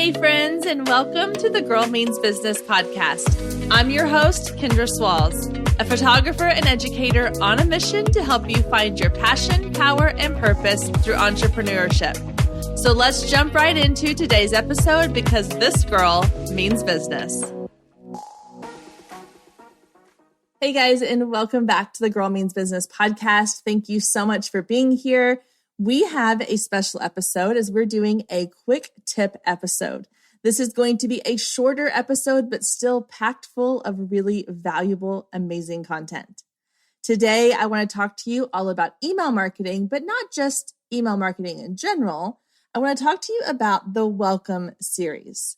Hey friends, and welcome to the Girl Means Business podcast. I'm your host, Kendra Swalls, a photographer and educator on a mission to help you find your passion, power, and purpose through entrepreneurship. So let's jump right into today's episode because this girl means business. Hey guys, and welcome back to the Girl Means Business podcast. Thank you so much for being here. We have a special episode as we're doing a quick tip episode. This is going to be a shorter episode, but still packed full of really valuable, amazing content. Today, I want to talk to you all about email marketing, but not just email marketing in general. I want to talk to you about the Welcome Series.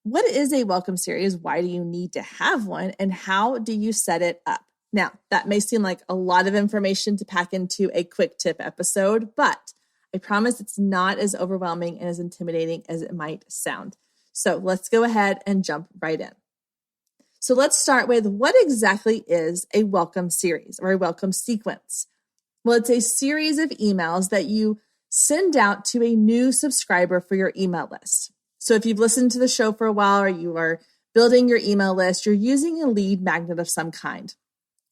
What is a Welcome Series? Why do you need to have one? And how do you set it up? Now, that may seem like a lot of information to pack into a quick tip episode, but I promise it's not as overwhelming and as intimidating as it might sound. So let's go ahead and jump right in. So let's start with what exactly is a welcome series or a welcome sequence? Well, it's a series of emails that you send out to a new subscriber for your email list. So if you've listened to the show for a while or you are building your email list, you're using a lead magnet of some kind.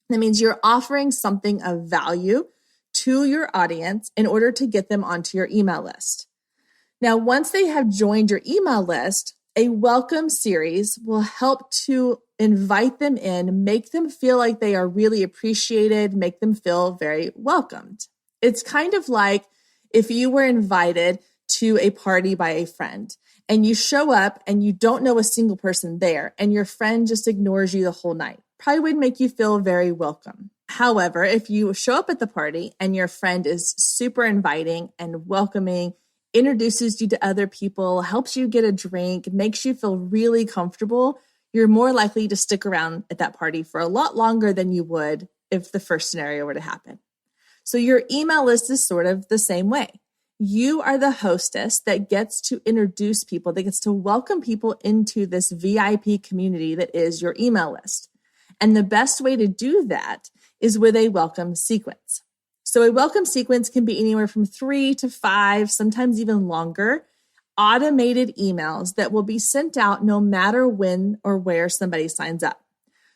That means you're offering something of value to your audience in order to get them onto your email list. Now, once they have joined your email list, a welcome series will help to invite them in, make them feel like they are really appreciated, make them feel very welcomed. It's kind of like if you were invited to a party by a friend and you show up and you don't know a single person there and your friend just ignores you the whole night. Probably would make you feel very welcome. However, if you show up at the party and your friend is super inviting and welcoming, introduces you to other people, helps you get a drink, makes you feel really comfortable, you're more likely to stick around at that party for a lot longer than you would if the first scenario were to happen. So your email list is sort of the same way. You are the hostess that gets to introduce people, that gets to welcome people into this VIP community that is your email list. And the best way to do that is with a welcome sequence. So a welcome sequence can be anywhere from 3 to 5, sometimes even longer, automated emails that will be sent out no matter when or where somebody signs up.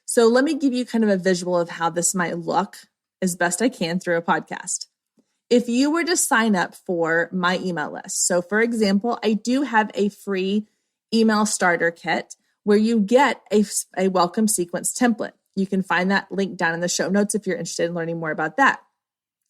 So let me give you kind of a visual of how this might look as best I can through a podcast. If you were to sign up for my email list, so for example, I do have a free email starter kit where you get a welcome sequence template. You can find that link down in the show notes if you're interested in learning more about that.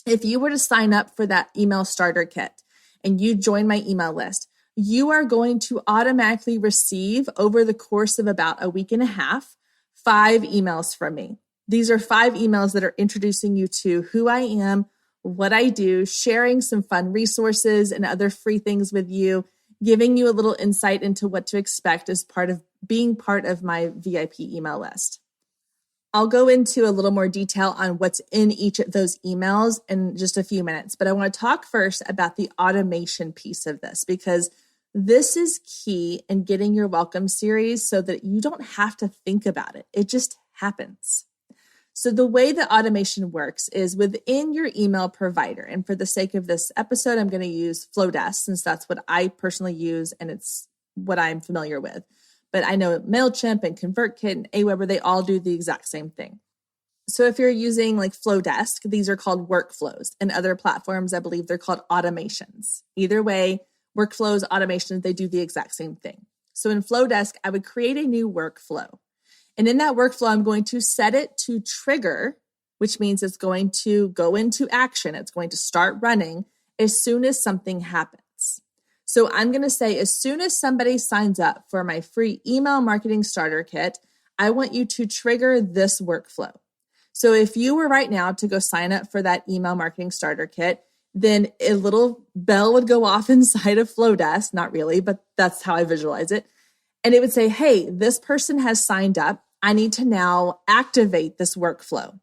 If you were to sign up for that email starter kit and you join my email list, you are going to automatically receive over the course of about a week and a half, 5 emails from me. These are 5 emails that are introducing you to who I am, what I do, sharing some fun resources and other free things with you, giving you a little insight into what to expect as part of being part of my VIP email list. I'll go into a little more detail on what's in each of those emails in just a few minutes, but I want to talk first about the automation piece of this because this is key in getting your welcome series so that you don't have to think about it. It just happens. So the way that automation works is within your email provider. And for the sake of this episode, I'm going to use Flowdesk since that's what I personally use and it's what I'm familiar with. But I know MailChimp and ConvertKit and Aweber, they all do the exact same thing. So if you're using like Flowdesk, these are called workflows. And other platforms, I believe they're called automations. Either way, workflows, automations, they do the exact same thing. So in Flowdesk, I would create a new workflow. And in that workflow, I'm going to set it to trigger, which means it's going to go into action. It's going to start running as soon as something happens. So I'm going to say, as soon as somebody signs up for my free email marketing starter kit, I want you to trigger this workflow. So if you were right now to go sign up for that email marketing starter kit, then a little bell would go off inside of Flowdesk, not really, but that's how I visualize it. And it would say, hey, this person has signed up. I need to now activate this workflow.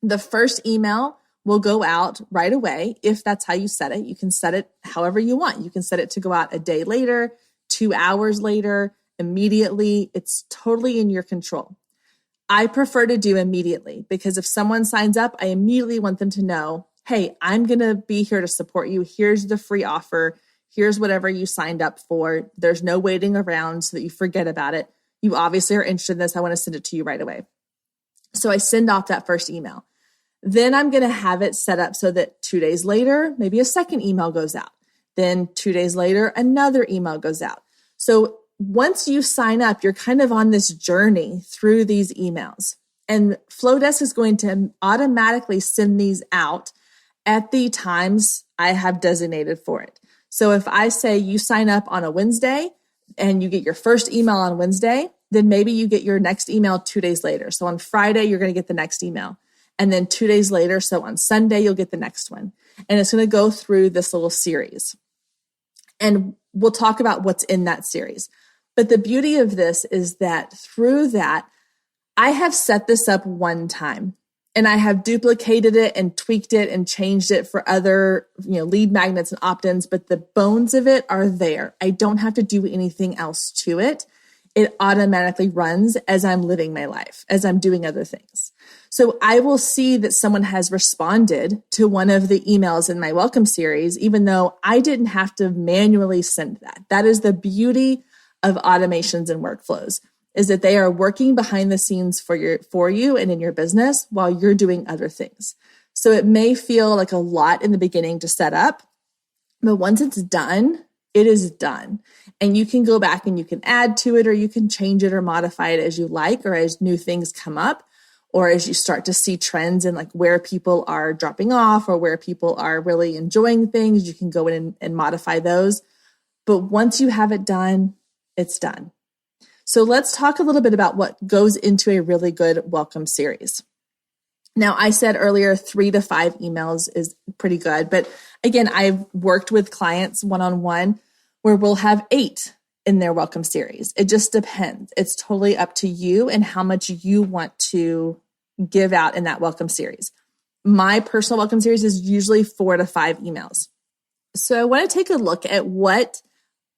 The first email will go out right away if that's how you set it. You can set it however you want. You can set it to go out a day later, 2 hours later, immediately. It's totally in your control. I prefer to do immediately because if someone signs up, I immediately want them to know, hey, I'm going to be here to support you. Here's the free offer. Here's whatever you signed up for. There's no waiting around so that you forget about it. You obviously are interested in this. I want to send it to you right away. So I send off that first email. Then I'm going to have it set up so that 2 days later, maybe a second email goes out. Then 2 days later, another email goes out. So once you sign up, you're kind of on this journey through these emails. And Flowdesk is going to automatically send these out at the times I have designated for it. So if I say you sign up on a Wednesday and you get your first email on Wednesday, then maybe you get your next email 2 days later. So on Friday, you're going to get the next email. And then 2 days later, so on Sunday, you'll get the next one. And it's going to go through this little series. And we'll talk about what's in that series. But the beauty of this is that through that, I have set this up one time and I have duplicated it and tweaked it and changed it for other, lead magnets and opt-ins, but the bones of it are there. I don't have to do anything else to it. It automatically runs as I'm living my life, as I'm doing other things. So I will see that someone has responded to one of the emails in my welcome series, even though I didn't have to manually send that. That is the beauty of automations and workflows, is that they are working behind the scenes for you and in your business while you're doing other things. So it may feel like a lot in the beginning to set up, but once it's done, it is done. And you can go back and you can add to it, or you can change it or modify it as you like, or as new things come up, or as you start to see trends in like where people are dropping off or where people are really enjoying things, you can go in and modify those. But once you have it done, it's done. So let's talk a little bit about what goes into a really good welcome series. Now, I said earlier, 3 to 5 emails is pretty good. But again, I've worked with clients one-on-one where we'll have 8 in their welcome series. It just depends. It's totally up to you and how much you want to give out in that welcome series. My personal welcome series is usually 4 to 5 emails. So I want to take a look at what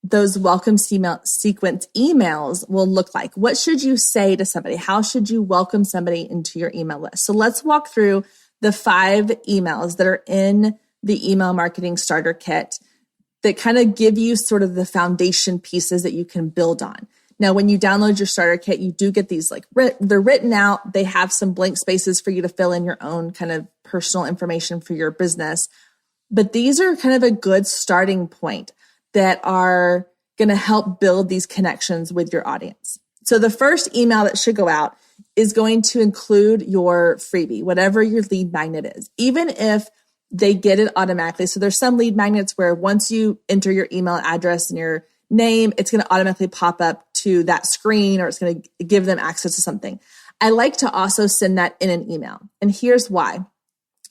those welcome sequence emails will look like. What should you say to somebody? How should you welcome somebody into your email list? So let's walk through the 5 emails that are in the email marketing starter kit that kind of give you sort of the foundation pieces that you can build on. Now, when you download your starter kit, you do get these they're written out. They have some blank spaces for you to fill in your own kind of personal information for your business. But these are kind of a good starting point that are going to help build these connections with your audience. So the first email that should go out is going to include your freebie, whatever your lead magnet is, even if they get it automatically. So there's some lead magnets where once you enter your email address and your name, it's going to automatically pop up to that screen, or it's going to give them access to something. I like to also send that in an email. And here's why.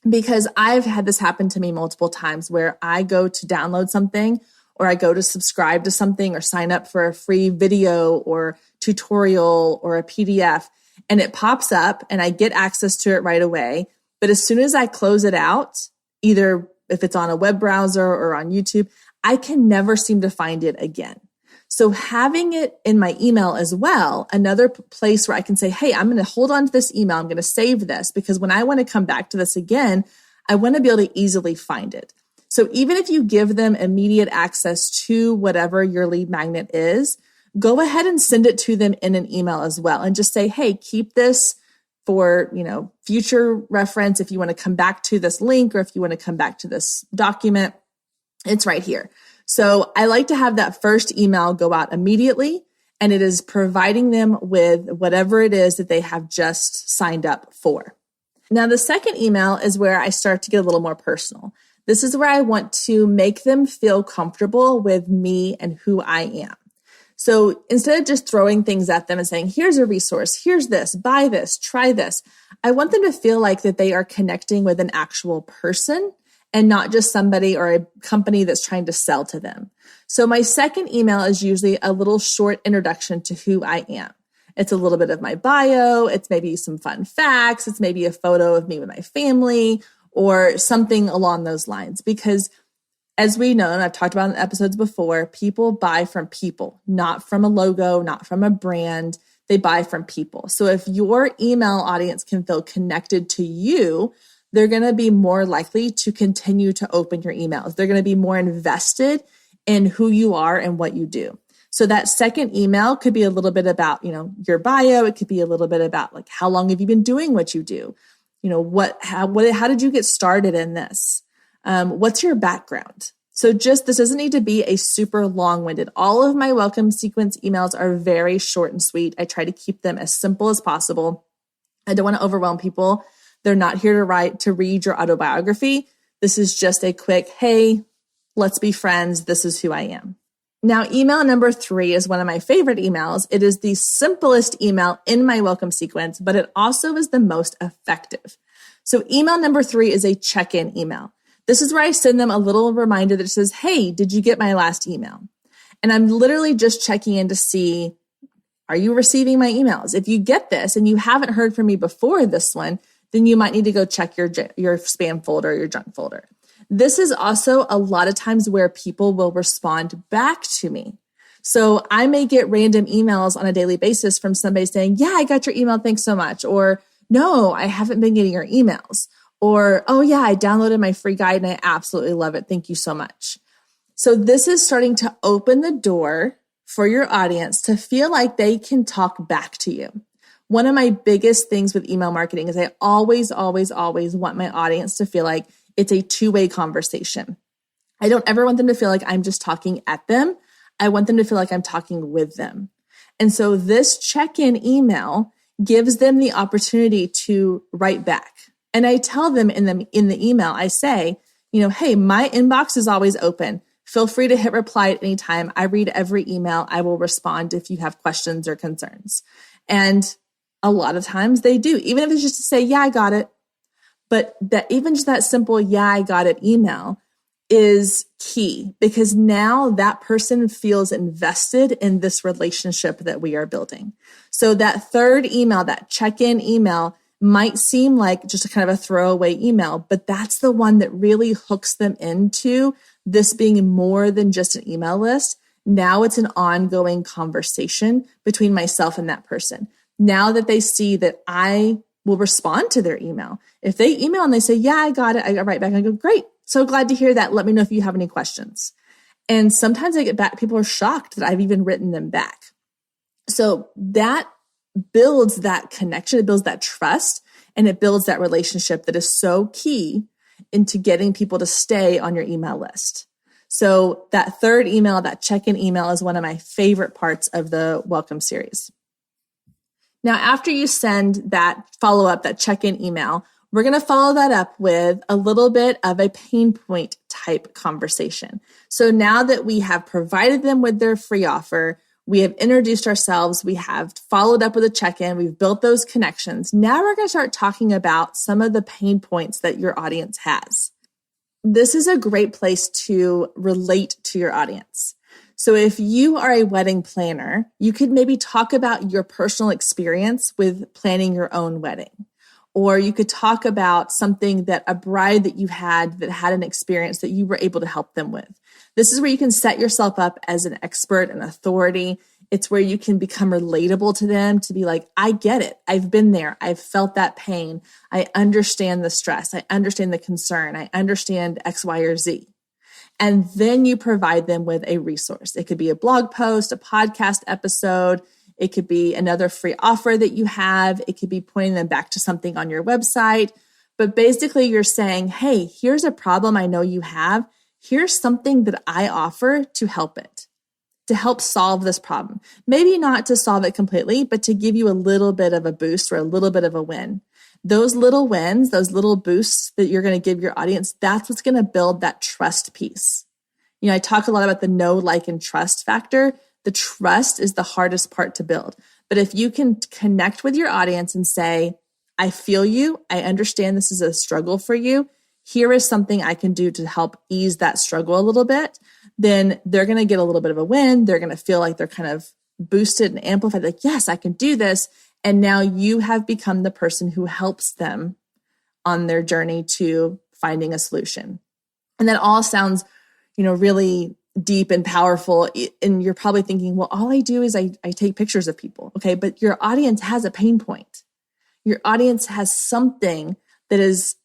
Because I've had this happen to me multiple times where I go to download something, or I go to subscribe to something, or sign up for a free video or tutorial or a PDF, and it pops up and I get access to it right away. But as soon as I close it out, either if it's on a web browser or on YouTube, I can never seem to find it again. So having it in my email as well, another place where I can say, hey, I'm going to hold on to this email. I'm going to save this, because when I want to come back to this again, I want to be able to easily find it. So even if you give them immediate access to whatever your lead magnet is, go ahead and send it to them in an email as well. And just say, hey, keep this for, future reference. If you want to come back to this link, or if you want to come back to this document, it's right here. So I like to have that first email go out immediately, and it is providing them with whatever it is that they have just signed up for. Now, the second email is where I start to get a little more personal. This is where I want to make them feel comfortable with me and who I am. So instead of just throwing things at them and saying, here's a resource, here's this, buy this, try this, I want them to feel like that they are connecting with an actual person and not just somebody or a company that's trying to sell to them. So my second email is usually a little short introduction to who I am. It's a little bit of my bio. It's maybe some fun facts. It's maybe a photo of me with my family, or something along those lines. Because as we know, and I've talked about in episodes before, people buy from people, not from a logo, not from a brand. They buy from people. So if your email audience can feel connected to you, they're going to be more likely to continue to open your emails. They're going to be more invested and who you are and what you do. So that second email could be a little bit about, your bio. It could be a little bit about like, how long have you been doing what you do? How did you get started in this? What's your background? So this doesn't need to be a super long-winded. All of my welcome sequence emails are very short and sweet. I try to keep them as simple as possible. I don't want to overwhelm people. They're not here to read your autobiography. This is just a quick, hey, let's be friends. This is who I am. Now, email number 3 is one of my favorite emails. It is the simplest email in my welcome sequence, but it also is the most effective. So email number 3 is a check-in email. This is where I send them a little reminder that says, hey, did you get my last email? And I'm literally just checking in to see, are you receiving my emails? If you get this and you haven't heard from me before this one, then you might need to go check your spam folder, your junk folder. This is also a lot of times where people will respond back to me. So I may get random emails on a daily basis from somebody saying, yeah, I got your email. Thanks so much. Or no, I haven't been getting your emails. Or, oh yeah, I downloaded my free guide and I absolutely love it. Thank you so much. So this is starting to open the door for your audience to feel like they can talk back to you. One of my biggest things with email marketing is I always, always, always want my audience to feel like it's a two-way conversation. I don't ever want them to feel like I'm just talking at them. I want them to feel like I'm talking with them. And so this check-in email gives them the opportunity to write back. And I tell them in the email, I say, hey, my inbox is always open. Feel free to hit reply at any time. I read every email. I will respond if you have questions or concerns. And a lot of times they do, even if it's just to say, yeah, I got it. But even just that simple, yeah, I got it email is key, because now that person feels invested in this relationship that we are building. So that third email, that check-in email, might seem like just a kind of a throwaway email, but that's the one that really hooks them into this being more than just an email list. Now it's an ongoing conversation between myself and that person. Now that they see that I will respond to their email. If they email and they say, yeah, I got it, I write back and I go, great. So glad to hear that. Let me know if you have any questions. And sometimes I get back, people are shocked that I've even written them back. So that builds that connection, it builds that trust, and it builds that relationship that is so key into getting people to stay on your email list. So that third email, that check-in email, is one of my favorite parts of the welcome series. Now, after you send that follow-up, that check-in email, we're going to follow that up with a little bit of a pain point type conversation. So now that we have provided them with their free offer, we have introduced ourselves, we have followed up with a check-in, we've built those connections. Now we're going to start talking about some of the pain points that your audience has. This is a great place to relate to your audience. So if you are a wedding planner, you could maybe talk about your personal experience with planning your own wedding. Or you could talk about something that a bride that you had that had an experience that you were able to help them with. This is where you can set yourself up as an expert, an authority. It's where you can become relatable to them, to be like, I get it. I've been there. I've felt that pain. I understand the stress. I understand the concern. I understand X, Y, or Z. And then you provide them with a resource. It could be a blog post, a podcast episode. It could be another free offer that you have. It could be pointing them back to something on your website. But basically you're saying, hey, here's a problem I know you have. Here's something that I offer to help it, to help solve this problem. Maybe not to solve it completely, but to give you a little bit of a boost or a little bit of a win. Those little wins, those little boosts that you're going to give your audience, that's what's going to build that trust piece. I talk a lot about the know, like, and trust factor. The trust is the hardest part to build. But if you can connect with your audience and say, I feel you, I understand this is a struggle for you, here is something I can do to help ease that struggle a little bit, then they're going to get a little bit of a win. They're going to feel like they're kind of boosted and amplified, like, yes, I can do this. And now you have become the person who helps them on their journey to finding a solution. And that all sounds, really deep and powerful. And you're probably thinking, well, all I do is I take pictures of people. Okay. But your audience has a pain point. Your audience has something that is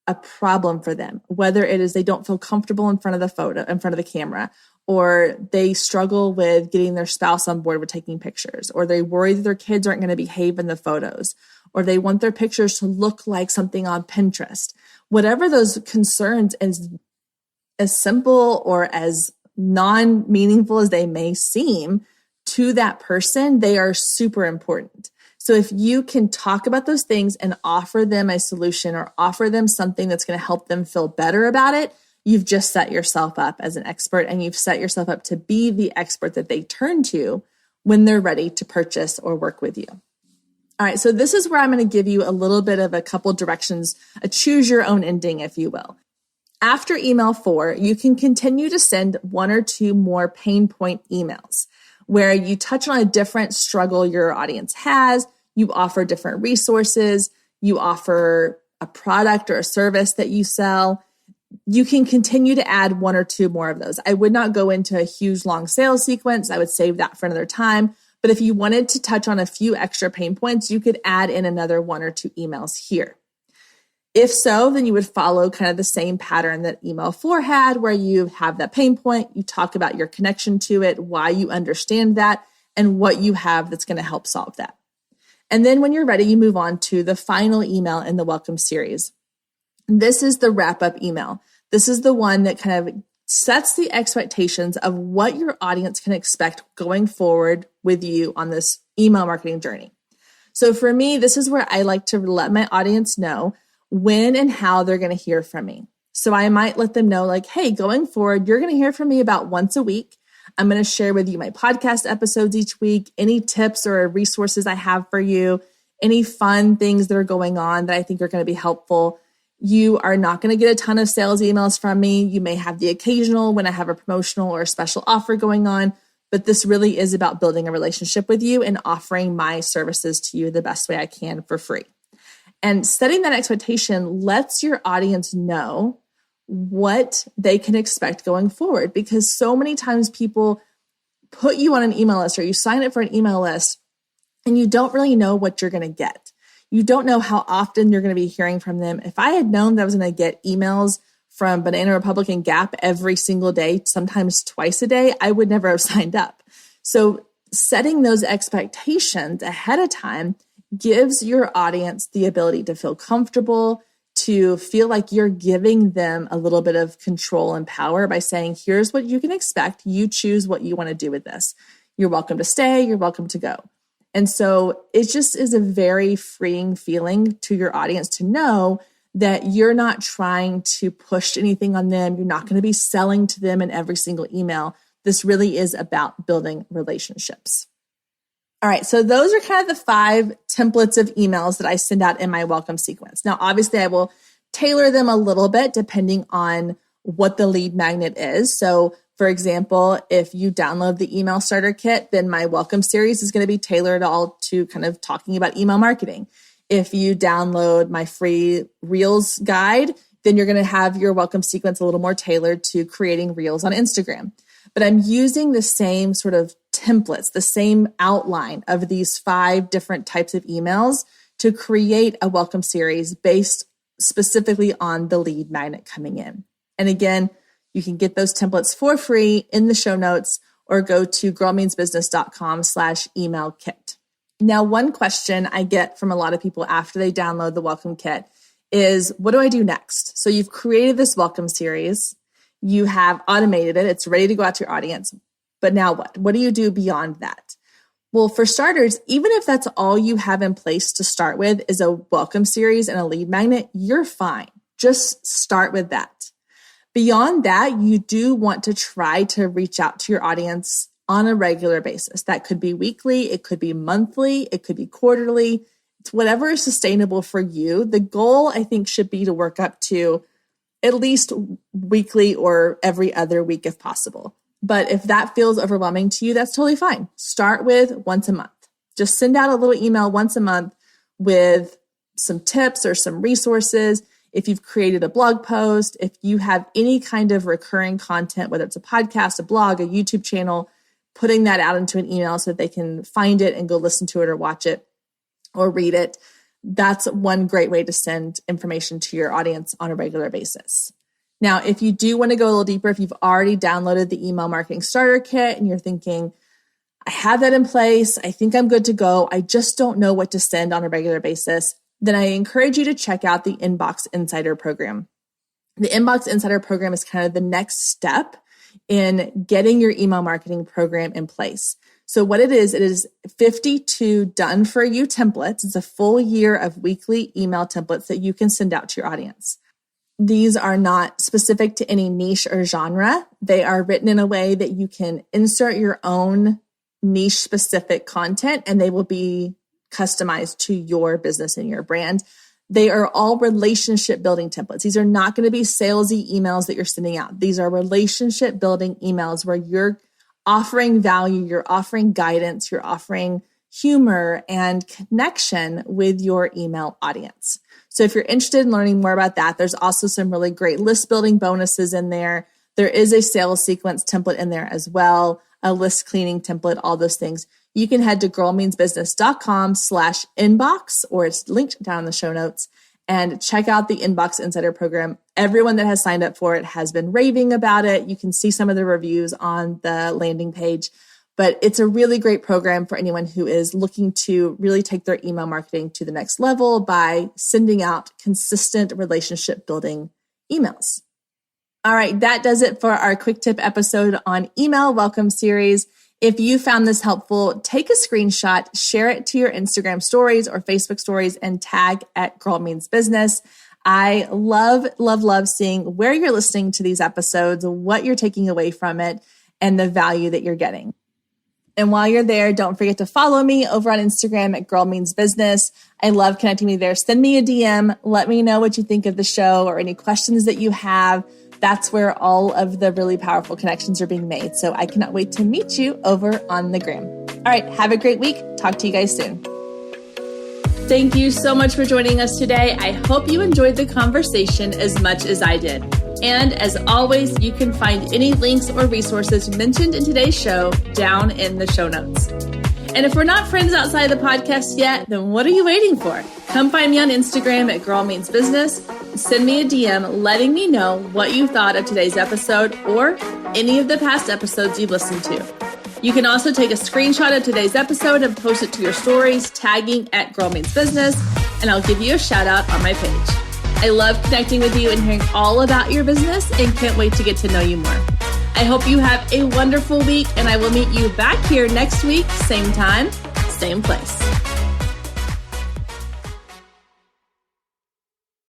a problem for them, whether it is they don't feel comfortable in front of the camera, or they struggle with getting their spouse on board with taking pictures, or they worry that their kids aren't going to behave in the photos, or they want their pictures to look like something on Pinterest. Whatever those concerns, as simple or as non-meaningful as they may seem to that person, they are super important. So if you can talk about those things and offer them a solution or offer them something that's going to help them feel better about it, you've just set yourself up as an expert, and you've set yourself up to be the expert that they turn to when they're ready to purchase or work with you. All right, so this is where I'm going to give you a little bit of a couple directions, a choose your own ending, if you will. After email 4, you can continue to send 1 or 2 more pain point emails where you touch on a different struggle your audience has. You offer different resources. You offer a product or a service that you sell. You can continue to add 1 or 2 more of those. I would not go into a huge long sales sequence. I would save that for another time. But if you wanted to touch on a few extra pain points, you could add in another 1 or 2 emails here. If so, then you would follow kind of the same pattern that email 4 had, where you have that pain point, you talk about your connection to it, why you understand that, and what you have that's going to help solve that. And then when you're ready, you move on to the final email in the welcome series. This is the wrap-up email. This is the one that kind of sets the expectations of what your audience can expect going forward with you on this email marketing journey. So for me, this is where I like to let my audience know when and how they're going to hear from me. So I might let them know like, hey, going forward, you're going to hear from me about once a week. I'm going to share with you my podcast episodes each week, any tips or resources I have for you, any fun things that are going on that I think are going to be helpful. You are not going to get a ton of sales emails from me. You may have the occasional when I have a promotional or a special offer going on, but this really is about building a relationship with you and offering my services to you the best way I can for free. And setting that expectation lets your audience know what they can expect going forward, because so many times people put you on an email list or you sign up for an email list and you don't really know what you're going to get. You don't know how often you're going to be hearing from them. If I had known that I was going to get emails from Banana Republic and Gap every single day, sometimes twice a day, I would never have signed up. So setting those expectations ahead of time gives your audience the ability to feel comfortable, to feel like you're giving them a little bit of control and power by saying, here's what you can expect. You choose what you want to do with this. You're welcome to stay. You're welcome to go. And so it just is a very freeing feeling to your audience to know that you're not trying to push anything on them. You're not going to be selling to them in every single email. This really is about building relationships. All right, so those are kind of the 5 templates of emails that I send out in my welcome sequence. Now, obviously, I will tailor them a little bit depending on what the lead magnet is. So, for example, if you download the email starter kit, then my welcome series is going to be tailored all to kind of talking about email marketing. If you download my free Reels guide, then you're going to have your welcome sequence a little more tailored to creating Reels on Instagram. But I'm using the same sort of templates, the same outline of these 5 different types of emails to create a welcome series based specifically on the lead magnet coming in. And again, you can get those templates for free in the show notes or go to girlmeansbusiness.com/email kit. Now, one question I get from a lot of people after they download the welcome kit is, what do I do next? So you've created this welcome series. You have automated it. It's ready to go out to your audience. But now what? What do you do beyond that? Well, for starters, even if that's all you have in place to start with is a welcome series and a lead magnet, you're fine. Just start with that. Beyond that, you do want to try to reach out to your audience on a regular basis. That could be weekly, it could be monthly, it could be quarterly. It's whatever is sustainable for you. The goal, I think, should be to work up to at least weekly or every other week if possible. But if that feels overwhelming to you, that's totally fine. Start with once a month. Just send out a little email once a month with some tips or some resources. If you've created a blog post, if you have any kind of recurring content, whether it's a podcast, a blog, a YouTube channel, putting that out into an email so that they can find it and go listen to it or watch it or read it. That's one great way to send information to your audience on a regular basis. Now, if you do want to go a little deeper, if you've already downloaded the email marketing starter kit and you're thinking, I have that in place, I think I'm good to go, I just don't know what to send on a regular basis, then I encourage you to check out the Inbox Insider program. The Inbox Insider program is kind of the next step in getting your email marketing program in place. So what it is 52 done for you templates. It's a full year of weekly email templates that you can send out to your audience. These are not specific to any niche or genre. They are written in a way that you can insert your own niche specific content and they will be customized to your business and your brand. They are all relationship building templates. These are not going to be salesy emails that you're sending out. These are relationship building emails where you're offering value, you're offering guidance, you're offering humor and connection with your email audience. So if you're interested in learning more about that, there's also some really great list building bonuses in there. There is a sales sequence template in there as well, a list cleaning template, all those things. You can head to girlmeansbusiness.com/inbox, or it's linked down in the show notes, and check out the Inbox Insider program. Everyone that has signed up for it has been raving about it. You can see some of the reviews on the landing page, but it's a really great program for anyone who is looking to really take their email marketing to the next level by sending out consistent relationship building emails. All right, that does it for our quick tip episode on email welcome series. If you found this helpful, take a screenshot, share it to your Instagram stories or Facebook stories, and tag at Girl Means Business. I love seeing where you're listening to these episodes, what you're taking away from it, and the value that you're getting. And while you're there, don't forget to follow me over on Instagram at Girl Means Business. I love connecting with you there. Send me a DM. Let me know what you think of the show or any questions that you have. That's where all of the really powerful connections are being made. So I cannot wait to meet you over on the gram. All right, have a great week. Talk to you guys soon. Thank you so much for joining us today. I hope you enjoyed the conversation as much as I did. And as always, you can find any links or resources mentioned in today's show down in the show notes. And if we're not friends outside the podcast yet, then what are you waiting for? Come find me on Instagram at Girl Means Business. Send me a DM letting me know what you thought of today's episode or any of the past episodes you've listened to. You can also take a screenshot of today's episode and post it to your stories, tagging at Girl Means Business, and I'll give you a shout out on my page. I love connecting with you and hearing all about your business and can't wait to get to know you more. I hope you have a wonderful week, and I will meet you back here next week, same time, same place.